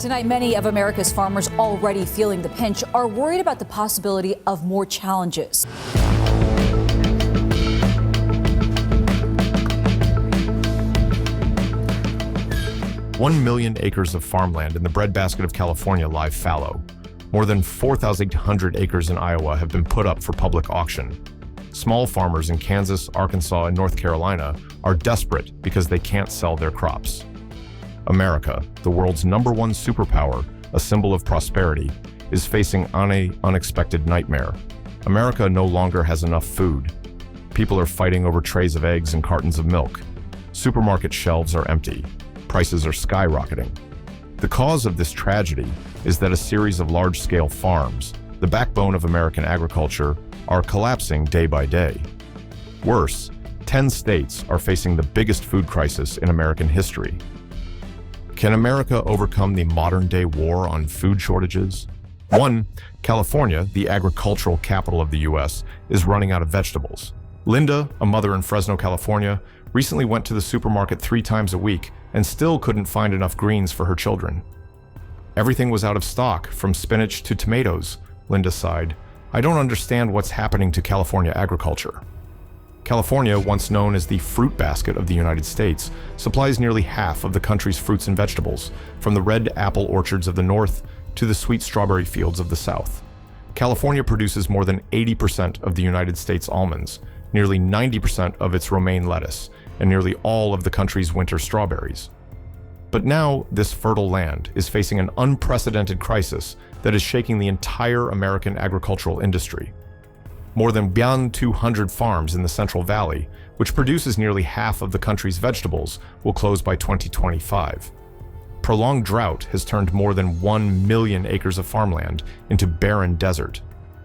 Tonight, many of America's farmers already feeling the pinch are worried about the possibility of more challenges. 1 million acres of farmland in the breadbasket of California lie fallow. More than 4,800 acres in Iowa have been put up for public auction. Small farmers in Kansas, Arkansas, and North Carolina are desperate because they can't sell their crops. America, the world's #1 superpower, a symbol of prosperity, is facing an unexpected nightmare. America no longer has enough food. People are fighting over trays of eggs and cartons of milk. Supermarket shelves are empty. Prices are skyrocketing. The cause of this tragedy is that a series of large-scale farms, the backbone of American agriculture, are collapsing day by day. Worse, 10 states are facing the biggest food crisis in American history. Can America overcome the modern-day war on food shortages? 1. California, the agricultural capital of the U.S., is running out of vegetables. Linda, a mother in Fresno, California, recently went to the supermarket 3 times a week and still couldn't find enough greens for her children. Everything was out of stock, from spinach to tomatoes, Linda sighed. I don't understand what's happening to California agriculture. California, once known as the fruit basket of the United States, supplies nearly half of the country's fruits and vegetables, from the red apple orchards of the north to the sweet strawberry fields of the south. California produces more than 80% of the United States almonds, nearly 90% of its romaine lettuce, and nearly all of the country's winter strawberries. But now, this fertile land is facing an unprecedented crisis that is shaking the entire American agricultural industry. More than 200 farms in the Central Valley, which produces nearly half of the country's vegetables, will close by 2025. Prolonged drought has turned more than 1 million acres of farmland into barren desert.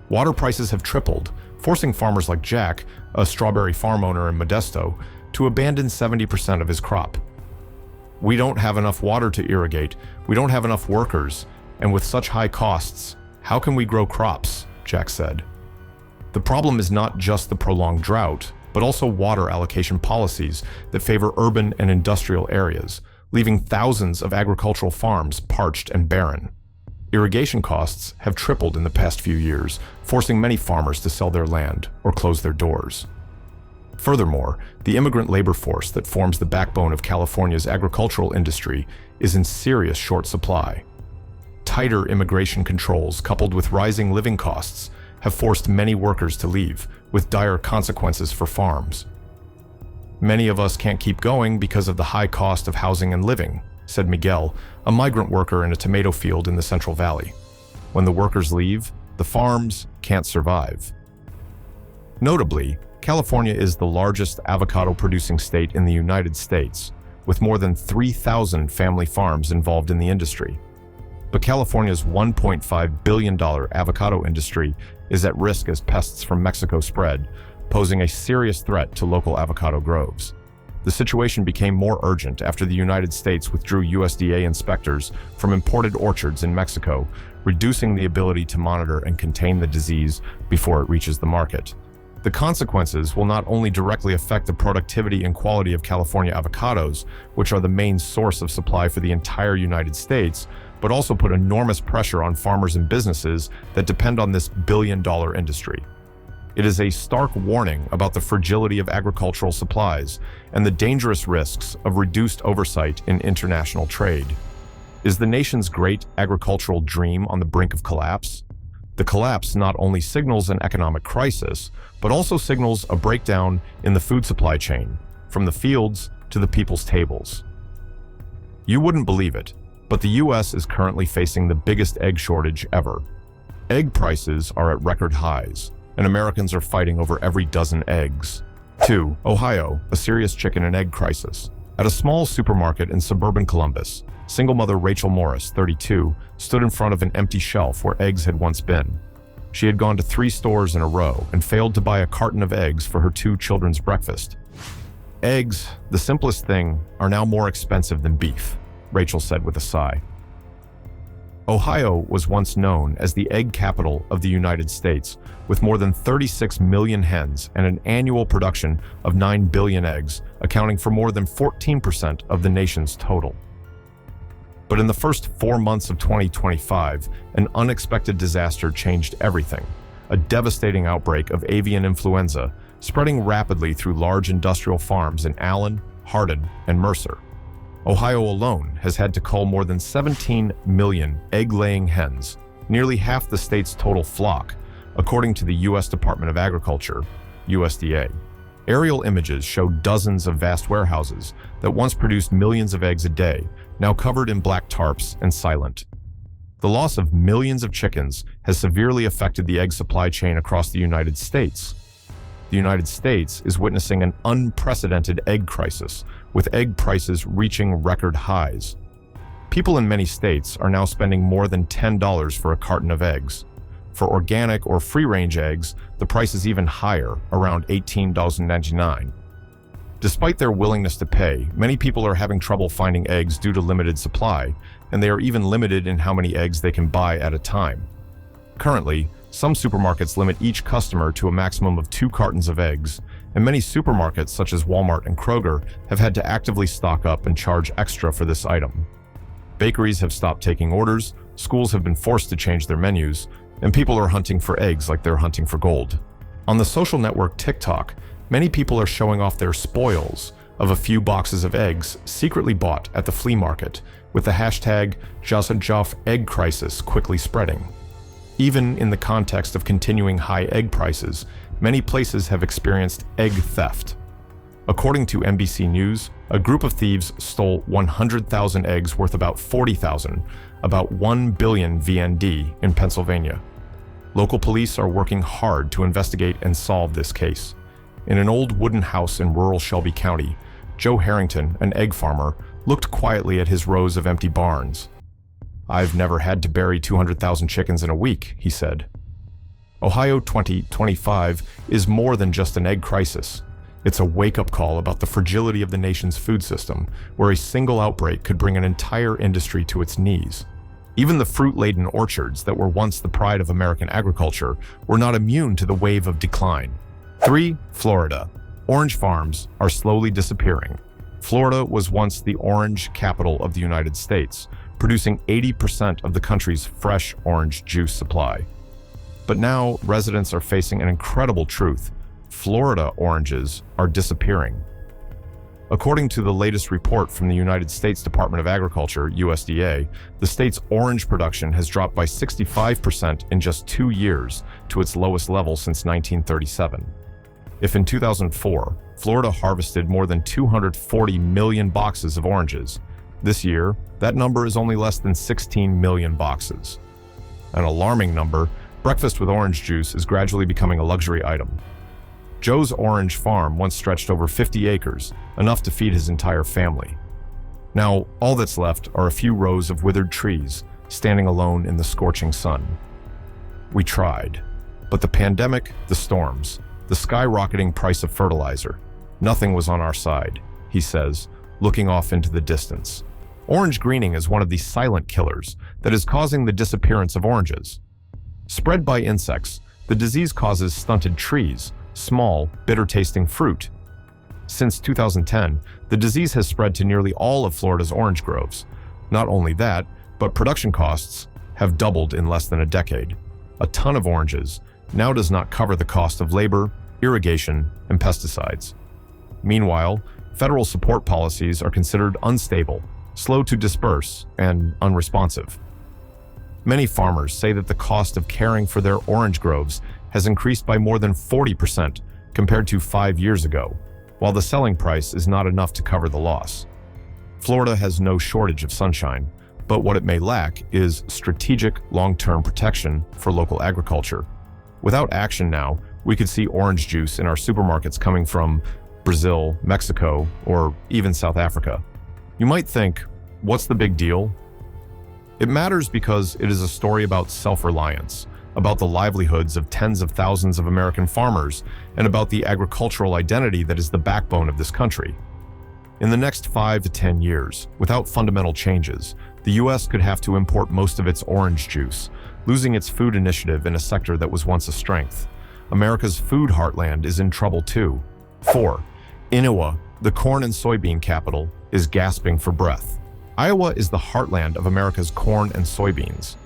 Water prices have tripled, forcing farmers like Jack, a strawberry farm owner in Modesto, to abandon 70% of his crop. We don't have enough water to irrigate, we don't have enough workers, and with such high costs, how can we grow crops? Jack said. The problem is not just the prolonged drought, but also water allocation policies that favor urban and industrial areas, leaving thousands of agricultural farms parched and barren. Irrigation costs have tripled in the past few years, forcing many farmers to sell their land or close their doors. Furthermore, the immigrant labor force that forms the backbone of California's agricultural industry is in serious short supply. Tighter immigration controls, coupled with rising living costs, have forced many workers to leave, with dire consequences for farms. Many of us can't keep going because of the high cost of housing and living, said Miguel, a migrant worker in a tomato field in the Central Valley. When the workers leave, the farms can't survive. Notably, California is the largest avocado-producing state in the United States, with more than 3,000 family farms involved in the industry. But California's $1.5 billion avocado industry is at risk as pests from Mexico spread, posing a serious threat to local avocado groves. The situation became more urgent after the United States withdrew USDA inspectors from imported orchards in Mexico, reducing the ability to monitor and contain the disease before it reaches the market. The consequences will not only directly affect the productivity and quality of California avocados, which are the main source of supply for the entire United States, but also put enormous pressure on farmers and businesses that depend on this billion-dollar industry. It is a stark warning about the fragility of agricultural supplies and the dangerous risks of reduced oversight in international trade. Is the nation's great agricultural dream on the brink of collapse? The collapse not only signals an economic crisis, but also signals a breakdown in the food supply chain, from the fields to the people's tables. You wouldn't believe it, but the U.S. is currently facing the biggest egg shortage ever. Egg prices are at record highs, and Americans are fighting over every dozen eggs. 2. Ohio, a serious chicken and egg crisis. At a small supermarket in suburban Columbus, single mother Rachel Morris, 32, stood in front of an empty shelf where eggs had once been. She had gone to 3 stores in a row and failed to buy a carton of eggs for her 2 children's breakfast. Eggs, the simplest thing, are now more expensive than beef, Rachel said with a sigh. Ohio was once known as the egg capital of the United States, with more than 36 million hens and an annual production of 9 billion eggs, accounting for more than 14% of the nation's total. But in the first 4 months of 2025, an unexpected disaster changed everything. A devastating outbreak of avian influenza spreading rapidly through large industrial farms in Allen, Hardin, and Mercer. Ohio alone has had to cull more than 17 million egg-laying hens, nearly half the state's total flock, according to the U.S. Department of Agriculture, USDA. Aerial images show dozens of vast warehouses that once produced millions of eggs a day, now covered in black tarps and silent. The loss of millions of chickens has severely affected the egg supply chain across the United States. The United States is witnessing an unprecedented egg crisis, with egg prices reaching record highs. People in many states are now spending more than $10 for a carton of eggs. For organic or free-range eggs, the price is even higher, around $18.99. Despite their willingness to pay, many people are having trouble finding eggs due to limited supply, and they are even limited in how many eggs they can buy at a time. Currently, some supermarkets limit each customer to a maximum of 2 cartons of eggs, and many supermarkets, such as Walmart and Kroger, have had to actively stock up and charge extra for this item. Bakeries have stopped taking orders, schools have been forced to change their menus, and people are hunting for eggs like they're hunting for gold. On the social network TikTok, many people are showing off their spoils of a few boxes of eggs secretly bought at the flea market, with the hashtag #JazaJoff egg crisis quickly spreading. Even in the context of continuing high egg prices, many places have experienced egg theft. According to NBC News, a group of thieves stole 100,000 eggs worth about 40,000, about 1 billion VND in Pennsylvania. Local police are working hard to investigate and solve this case. In an old wooden house in rural Shelby County, Joe Harrington, an egg farmer, looked quietly at his rows of empty barns. "I've never had to bury 200,000 chickens in a week," he said. Ohio 2025 is more than just an egg crisis. It's a wake-up call about the fragility of the nation's food system, where a single outbreak could bring an entire industry to its knees. Even the fruit-laden orchards that were once the pride of American agriculture were not immune to the wave of decline. 3. Florida. Orange farms are slowly disappearing. Florida was once the orange capital of the United States, producing 80% of the country's fresh orange juice supply. But now, residents are facing an incredible truth. Florida oranges are disappearing. According to the latest report from the United States Department of Agriculture, USDA, the state's orange production has dropped by 65% in just 2 years to its lowest level since 1937. If in 2004, Florida harvested more than 240 million boxes of oranges, this year, that number is only less than 16 million boxes. An alarming number, breakfast with orange juice is gradually becoming a luxury item. Joe's orange farm once stretched over 50 acres, enough to feed his entire family. Now, all that's left are a few rows of withered trees, standing alone in the scorching sun. We tried, but the pandemic, the storms, the skyrocketing price of fertilizer, nothing was on our side, he says, looking off into the distance. Orange greening is one of the silent killers that is causing the disappearance of oranges. Spread by insects, the disease causes stunted trees, small, bitter-tasting fruit. Since 2010, the disease has spread to nearly all of Florida's orange groves. Not only that, but production costs have doubled in less than a decade. A ton of oranges now does not cover the cost of labor, irrigation, and pesticides. Meanwhile, federal support policies are considered unstable, slow to disperse, and unresponsive. Many farmers say that the cost of caring for their orange groves has increased by more than 40% compared to 5 years ago, while the selling price is not enough to cover the loss. Florida has no shortage of sunshine, but what it may lack is strategic long-term protection for local agriculture. Without action now, we could see orange juice in our supermarkets coming from Brazil, Mexico, or even South Africa. You might think, what's the big deal? It matters because it is a story about self-reliance, about the livelihoods of tens of thousands of American farmers, and about the agricultural identity that is the backbone of this country. In the next 5 to 10 years, without fundamental changes, the U.S. could have to import most of its orange juice, losing its food initiative in a sector that was once a strength. America's food heartland is in trouble too. 4. Iowa, the corn and soybean capital, is gasping for breath. Iowa is the heartland of America's corn and soybeans.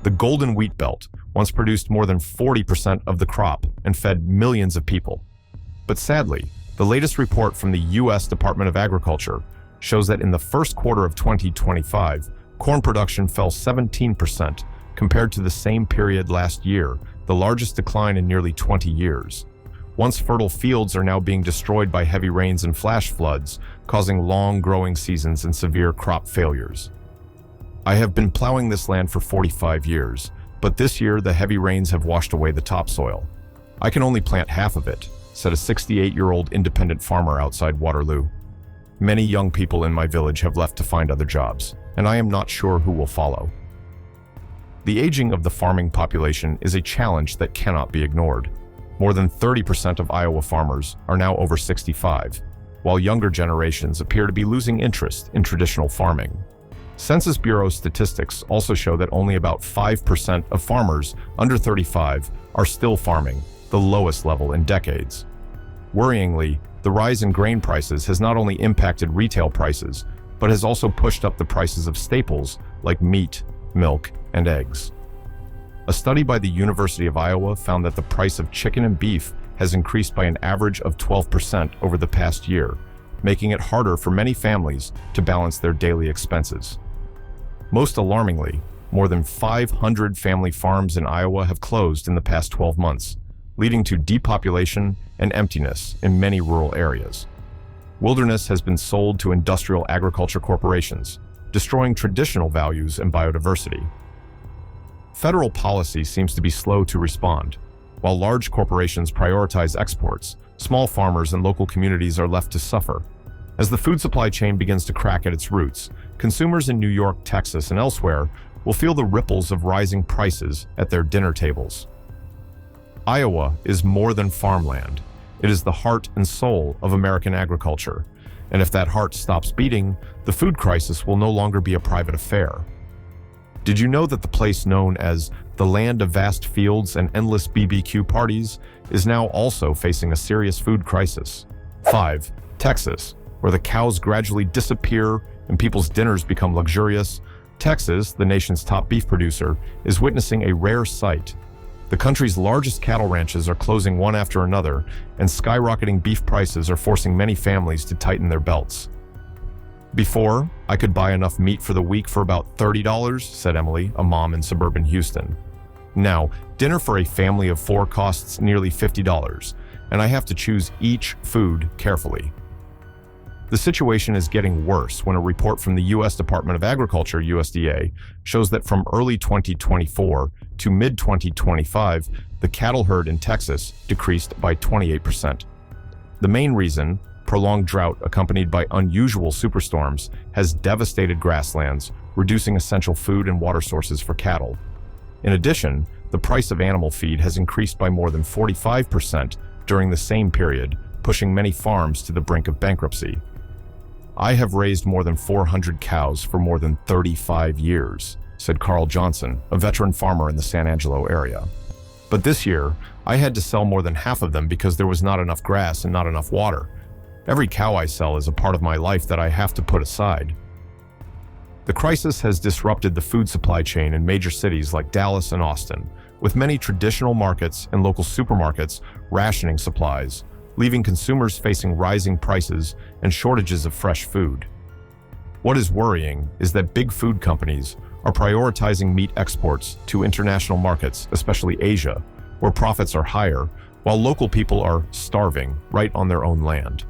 The Golden Wheat Belt once produced more than 40% of the crop and fed millions of people. But sadly, the latest report from the U.S. Department of Agriculture shows that in the first quarter of 2025, corn production fell 17% compared to the same period last year, the largest decline in nearly 20 years. Once fertile fields are now being destroyed by heavy rains and flash floods, causing long growing seasons and severe crop failures. I have been plowing this land for 45 years, but this year the heavy rains have washed away the topsoil. I can only plant half of it, said a 68-year-old independent farmer outside Waterloo. Many young people in my village have left to find other jobs, and I am not sure who will follow. The aging of the farming population is a challenge that cannot be ignored. More than 30% of Iowa farmers are now over 65, while younger generations appear to be losing interest in traditional farming. Census Bureau statistics also show that only about 5% of farmers under 35 are still farming, the lowest level in decades. Worryingly, the rise in grain prices has not only impacted retail prices, but has also pushed up the prices of staples like meat, milk, and eggs. A study by the University of Iowa found that the price of chicken and beef has increased by an average of 12% over the past year, making it harder for many families to balance their daily expenses. Most alarmingly, more than 500 family farms in Iowa have closed in the past 12 months, leading to depopulation and emptiness in many rural areas. Wilderness has been sold to industrial agriculture corporations, destroying traditional values and biodiversity. Federal policy seems to be slow to respond. While large corporations prioritize exports, small farmers and local communities are left to suffer. As the food supply chain begins to crack at its roots, consumers in New York, Texas, and elsewhere will feel the ripples of rising prices at their dinner tables. Iowa is more than farmland. It is the heart and soul of American agriculture. And if that heart stops beating, the food crisis will no longer be a private affair. Did you know that the place known as the land of vast fields and endless BBQ parties is now also facing a serious food crisis? 5. Texas, where the cows gradually disappear and people's dinners become luxurious. Texas, the nation's top beef producer, is witnessing a rare sight. The country's largest cattle ranches are closing one after another, and skyrocketing beef prices are forcing many families to tighten their belts. Before, I could buy enough meat for the week for about $30, said Emily, a mom in suburban Houston. Now, dinner for a family of 4 costs nearly $50, and I have to choose each food carefully. The situation is getting worse when a report from the U.S. Department of Agriculture, USDA, shows that from early 2024 to mid-2025, the cattle herd in Texas decreased by 28%. The main reason, prolonged drought accompanied by unusual superstorms, has devastated grasslands, reducing essential food and water sources for cattle. In addition, the price of animal feed has increased by more than 45% during the same period, pushing many farms to the brink of bankruptcy. I have raised more than 400 cows for more than 35 years, said Carl Johnson, a veteran farmer in the San Angelo area. But this year, I had to sell more than half of them because there was not enough grass and not enough water. Every cow I sell is a part of my life that I have to put aside. The crisis has disrupted the food supply chain in major cities like Dallas and Austin, with many traditional markets and local supermarkets rationing supplies, leaving consumers facing rising prices and shortages of fresh food. What is worrying is that big food companies are prioritizing meat exports to international markets, especially Asia, where profits are higher, while local people are starving right on their own land.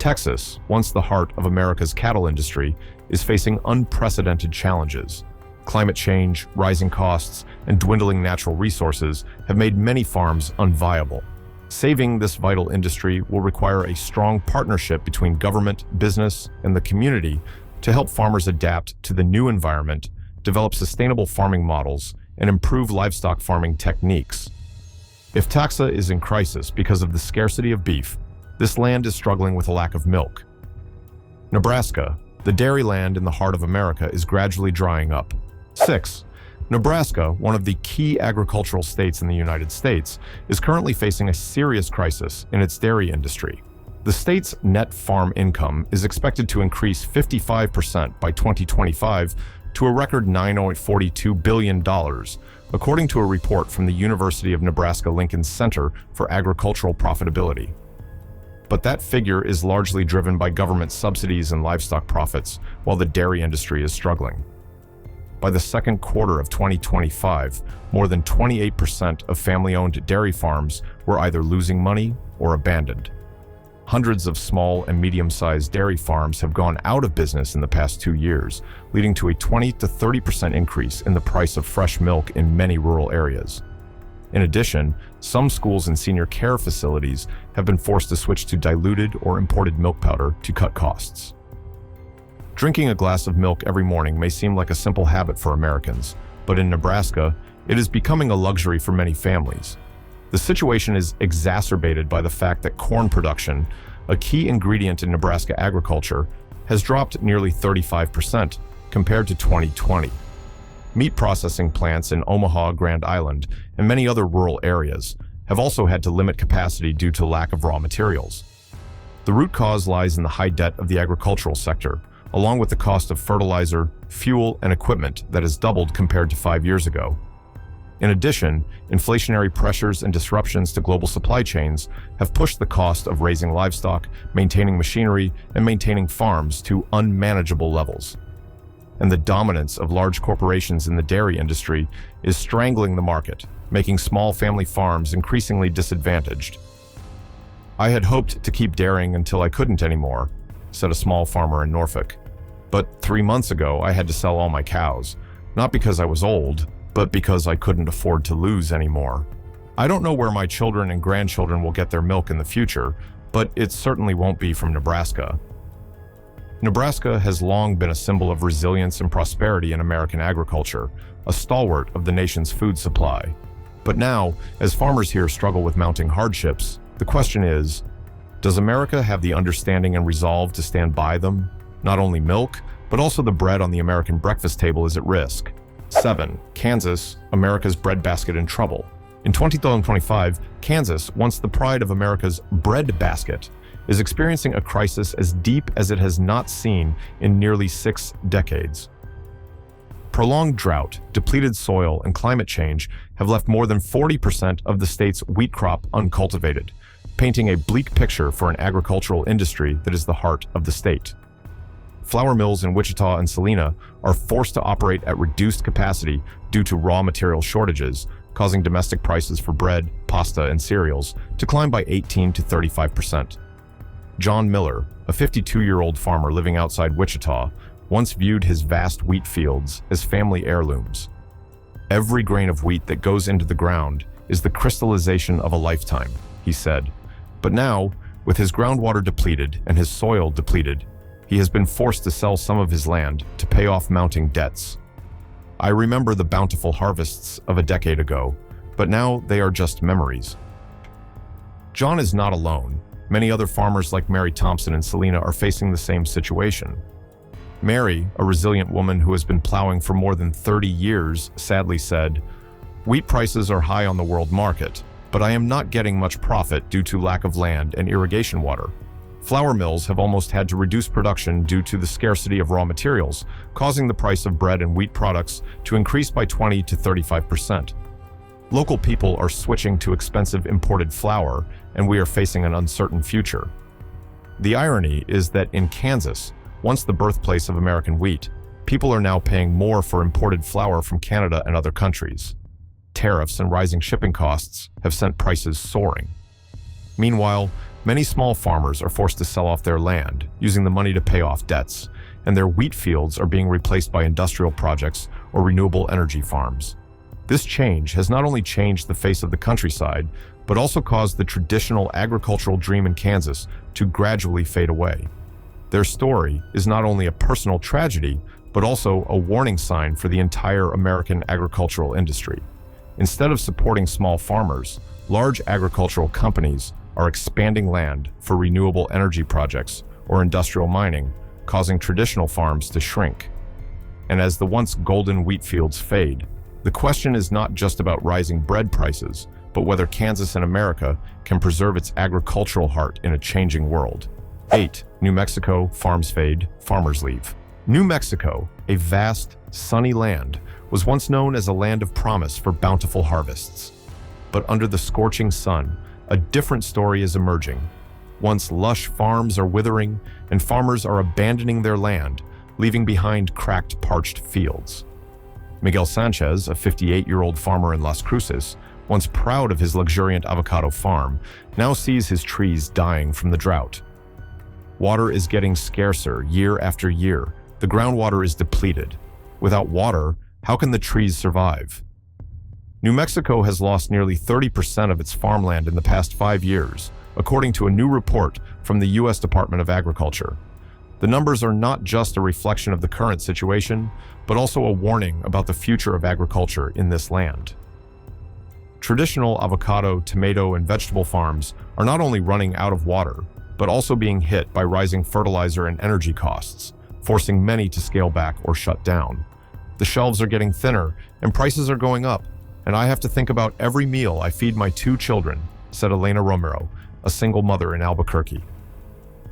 Texas, once the heart of America's cattle industry, is facing unprecedented challenges. Climate change, rising costs, and dwindling natural resources have made many farms unviable. Saving this vital industry will require a strong partnership between government, business, and the community to help farmers adapt to the new environment, develop sustainable farming models, and improve livestock farming techniques. If Texas is in crisis because of the scarcity of beef, this land is struggling with a lack of milk. Nebraska, the dairy land in the heart of America, is gradually drying up. 6. Nebraska, one of the key agricultural states in the United States, is currently facing a serious crisis in its dairy industry. The state's net farm income is expected to increase 55% by 2025 to a record $9.42 billion, according to a report from the University of Nebraska-Lincoln's Center for Agricultural Profitability. But that figure is largely driven by government subsidies and livestock profits, while the dairy industry is struggling. By the second quarter of 2025, more than 28% of family-owned dairy farms were either losing money or abandoned. Hundreds of small and medium-sized dairy farms have gone out of business in the past 2 years, leading to a 20 to 30% increase in the price of fresh milk in many rural areas. In addition, some schools and senior care facilities have been forced to switch to diluted or imported milk powder to cut costs. Drinking a glass of milk every morning may seem like a simple habit for Americans, but in Nebraska, it is becoming a luxury for many families. The situation is exacerbated by the fact that corn production, a key ingredient in Nebraska agriculture, has dropped nearly 35% compared to 2020. Meat processing plants in Omaha, Grand Island, and many other rural areas have also had to limit capacity due to lack of raw materials. The root cause lies in the high debt of the agricultural sector, along with the cost of fertilizer, fuel, and equipment that has doubled compared to 5 years ago. In addition, inflationary pressures and disruptions to global supply chains have pushed the cost of raising livestock, maintaining machinery, and maintaining farms to unmanageable levels. And the dominance of large corporations in the dairy industry is strangling the market, making small family farms increasingly disadvantaged. "I had hoped to keep dairying until I couldn't anymore," said a small farmer in Norfolk. "But 3 months ago, I had to sell all my cows, not because I was old, but because I couldn't afford to lose anymore. I don't know where my children and grandchildren will get their milk in the future, but it certainly won't be from Nebraska." Nebraska has long been a symbol of resilience and prosperity in American agriculture, a stalwart of the nation's food supply. But now, as farmers here struggle with mounting hardships, the question is, does America have the understanding and resolve to stand by them? Not only milk, but also the bread on the American breakfast table is at risk. 7. Kansas, America's breadbasket in trouble. In 2025, Kansas, once the pride of America's breadbasket, is experiencing a crisis as deep as it has not seen in nearly 6 decades. Prolonged drought, depleted soil, and climate change have left more than 40% of the state's wheat crop uncultivated, painting a bleak picture for an agricultural industry that is the heart of the state. Flour mills in Wichita and Salina are forced to operate at reduced capacity due to raw material shortages, causing domestic prices for bread, pasta, and cereals to climb by 18 to 35%. John Miller, a 52-year-old farmer living outside Wichita, once viewed his vast wheat fields as family heirlooms. "Every grain of wheat that goes into the ground is the crystallization of a lifetime," he said. But now, with his groundwater depleted and his soil depleted, he has been forced to sell some of his land to pay off mounting debts. "I remember the bountiful harvests of a decade ago, but now they are just memories." John is not alone. Many other farmers like Mary Thompson in Salina are facing the same situation. Mary, a resilient woman who has been plowing for more than 30 years, sadly said, "Wheat prices are high on the world market, but I am not getting much profit due to lack of land and irrigation water. Flour mills have almost had to reduce production due to the scarcity of raw materials, causing the price of bread and wheat products to increase by 20 to 35%. Local people are switching to expensive imported flour, and we are facing an uncertain future." The irony is that in Kansas, once the birthplace of American wheat, people are now paying more for imported flour from Canada and other countries. Tariffs and rising shipping costs have sent prices soaring. Meanwhile, many small farmers are forced to sell off their land, using the money to pay off debts, and their wheat fields are being replaced by industrial projects or renewable energy farms. This change has not only changed the face of the countryside, but also caused the traditional agricultural dream in Kansas to gradually fade away. Their story is not only a personal tragedy, but also a warning sign for the entire American agricultural industry. Instead of supporting small farmers, large agricultural companies are expanding land for renewable energy projects or industrial mining, causing traditional farms to shrink. And as the once golden wheat fields fade, the question is not just about rising bread prices, but whether Kansas and America can preserve its agricultural heart in a changing world. 8. New Mexico, farms fade, farmers leave. New Mexico, a vast, sunny land, was once known as a land of promise for bountiful harvests. But under the scorching sun, a different story is emerging. Once lush farms are withering, and farmers are abandoning their land, leaving behind cracked, parched fields. Miguel Sanchez, a 58-year-old farmer in Las Cruces, once proud of his luxuriant avocado farm, now sees his trees dying from the drought. Water is getting scarcer year after year. The groundwater is depleted. Without water, how can the trees survive? New Mexico has lost nearly 30% of its farmland in the past 5 years, according to a new report from the U.S. Department of Agriculture. The numbers are not just a reflection of the current situation, but also a warning about the future of agriculture in this land. Traditional avocado, tomato, and vegetable farms are not only running out of water, but also being hit by rising fertilizer and energy costs, forcing many to scale back or shut down. The shelves are getting thinner and prices are going up, and I have to think about every meal I feed my 2 children, said Elena Romero, a single mother in Albuquerque.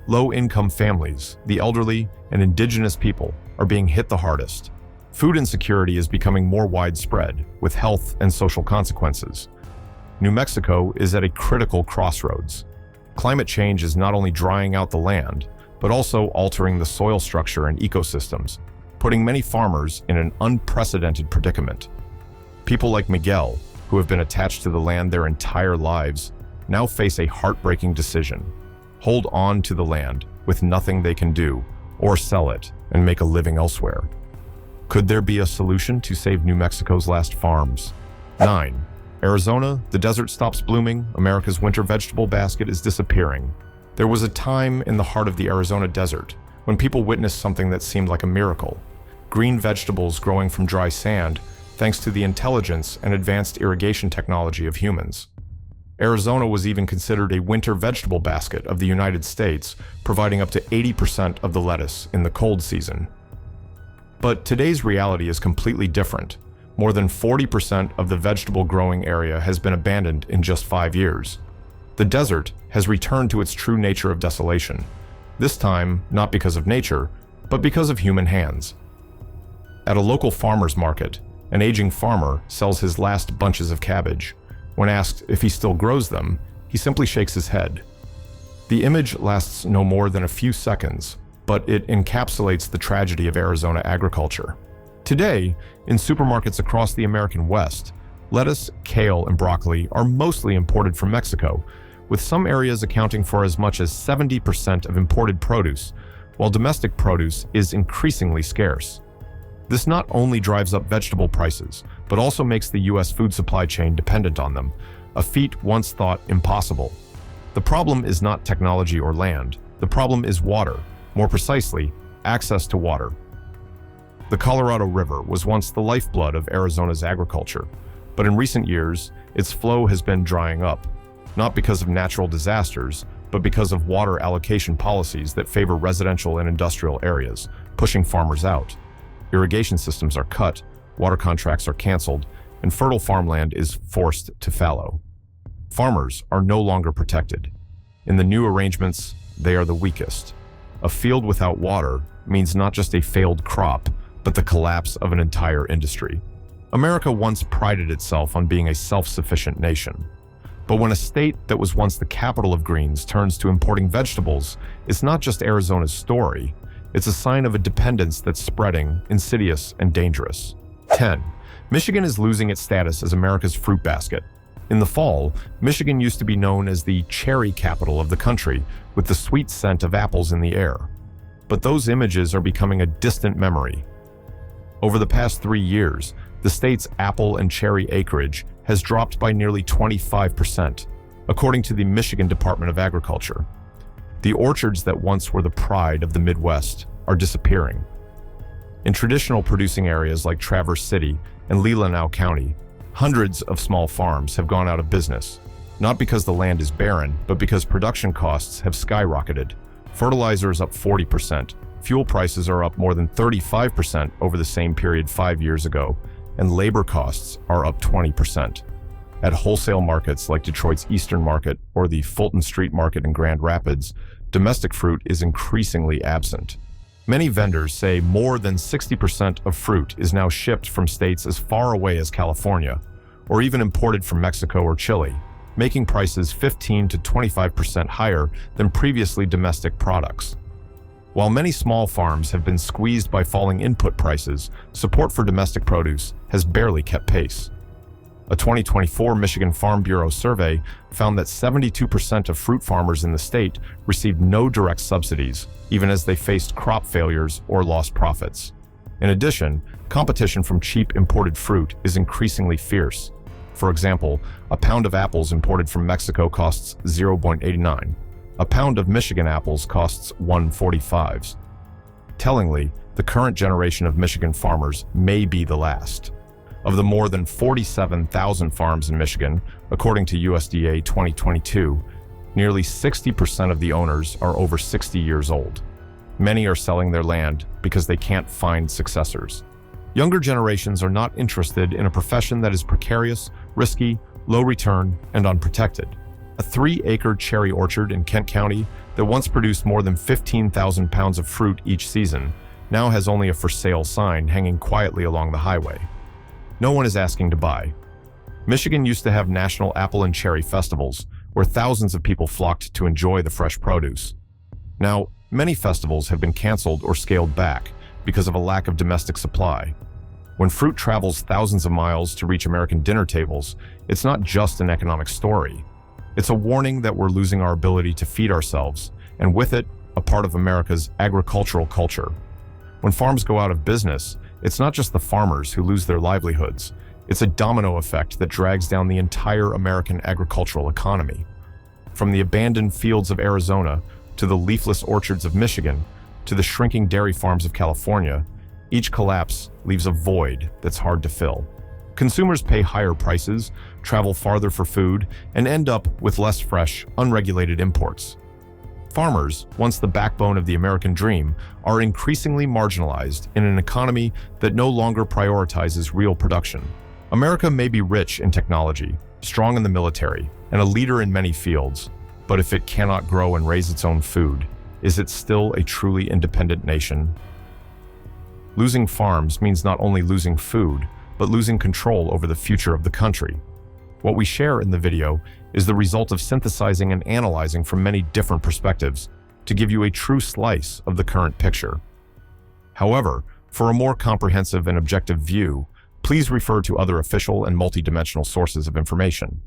Low-income families, the elderly, and indigenous people are being hit the hardest. Food insecurity is becoming more widespread, with health and social consequences. New Mexico is at a critical crossroads. Climate change is not only drying out the land, but also altering the soil structure and ecosystems, putting many farmers in an unprecedented predicament. People like Miguel, who have been attached to the land their entire lives, now face a heartbreaking decision: hold on to the land with nothing they can do, or sell it and make a living elsewhere. Could there be a solution to save New Mexico's last farms? 9. Arizona, the desert stops blooming, America's winter vegetable basket is disappearing. There was a time in the heart of the Arizona desert when people witnessed something that seemed like a miracle: green vegetables growing from dry sand, thanks to the intelligence and advanced irrigation technology of humans. Arizona was even considered a winter vegetable basket of the United States, providing up to 80% of the lettuce in the cold season. But today's reality is completely different. More than 40% of the vegetable growing area has been abandoned in just 5 years. The desert has returned to its true nature of desolation, this time not because of nature, but because of human hands. At a local farmer's market, an aging farmer sells his last bunches of cabbage. When asked if he still grows them, he simply shakes his head. The image lasts no more than a few seconds, but it encapsulates the tragedy of Arizona agriculture. Today, in supermarkets across the American West, lettuce, kale, and broccoli are mostly imported from Mexico, with some areas accounting for as much as 70% of imported produce, while domestic produce is increasingly scarce. This not only drives up vegetable prices, but also makes the U.S. food supply chain dependent on them, a feat once thought impossible. The problem is not technology or land. The problem is water, more precisely, access to water. The Colorado River was once the lifeblood of Arizona's agriculture, but in recent years, its flow has been drying up, not because of natural disasters, but because of water allocation policies that favor residential and industrial areas, pushing farmers out. Irrigation systems are cut, water contracts are canceled, and fertile farmland is forced to fallow. Farmers are no longer protected. In the new arrangements, they are the weakest. A field without water means not just a failed crop, but the collapse of an entire industry. America once prided itself on being a self-sufficient nation. But when a state that was once the capital of greens turns to importing vegetables, it's not just Arizona's story. It's a sign of a dependence that's spreading, insidious, and dangerous. 10. Michigan is losing its status as America's fruit basket. In the fall, Michigan used to be known as the cherry capital of the country, with the sweet scent of apples in the air. But those images are becoming a distant memory. Over the past 3 years, the state's apple and cherry acreage has dropped by nearly 25%, according to the Michigan Department of Agriculture. The orchards that once were the pride of the Midwest are disappearing. In traditional producing areas like Traverse City and Leelanau County, hundreds of small farms have gone out of business, not because the land is barren, but because production costs have skyrocketed. Fertilizer is up 40%, fuel prices are up more than 35% over the same period 5 years ago, and labor costs are up 20%. At wholesale markets like Detroit's Eastern Market or the Fulton Street Market in Grand Rapids, domestic fruit is increasingly absent. Many vendors say more than 60% of fruit is now shipped from states as far away as California, or even imported from Mexico or Chile, making prices 15 to 25% higher than previously domestic products. While many small farms have been squeezed by falling input prices, support for domestic produce has barely kept pace. A 2024 Michigan Farm Bureau survey found that 72% of fruit farmers in the state received no direct subsidies, even as they faced crop failures or lost profits. In addition, competition from cheap imported fruit is increasingly fierce. For example, a pound of apples imported from Mexico costs $0.89. A pound of Michigan apples costs $1.45. Tellingly, the current generation of Michigan farmers may be the last. Of the more than 47,000 farms in Michigan, according to USDA 2022, nearly 60% of the owners are over 60 years old. Many are selling their land because they can't find successors. Younger generations are not interested in a profession that is precarious, risky, low return, and unprotected. A 3-acre cherry orchard in Kent County that once produced more than 15,000 pounds of fruit each season now has only a for sale sign hanging quietly along the highway. No one is asking to buy. Michigan used to have national apple and cherry festivals where thousands of people flocked to enjoy the fresh produce. Now, many festivals have been canceled or scaled back because of a lack of domestic supply. When fruit travels thousands of miles to reach American dinner tables, it's not just an economic story. It's a warning that we're losing our ability to feed ourselves, and with it, a part of America's agricultural culture. When farms go out of business, it's not just the farmers who lose their livelihoods. It's a domino effect that drags down the entire American agricultural economy. From the abandoned fields of Arizona, to the leafless orchards of Michigan, to the shrinking dairy farms of California, each collapse leaves a void that's hard to fill. Consumers pay higher prices, travel farther for food, and end up with less fresh, unregulated imports. Farmers, once the backbone of the American dream, are increasingly marginalized in an economy that no longer prioritizes real production. America may be rich in technology, strong in the military, and a leader in many fields, but if it cannot grow and raise its own food, is it still a truly independent nation? Losing farms means not only losing food, but losing control over the future of the country. What we share in the video is the result of synthesizing and analyzing from many different perspectives to give you a true slice of the current picture. However, for a more comprehensive and objective view, please refer to other official and multidimensional sources of information.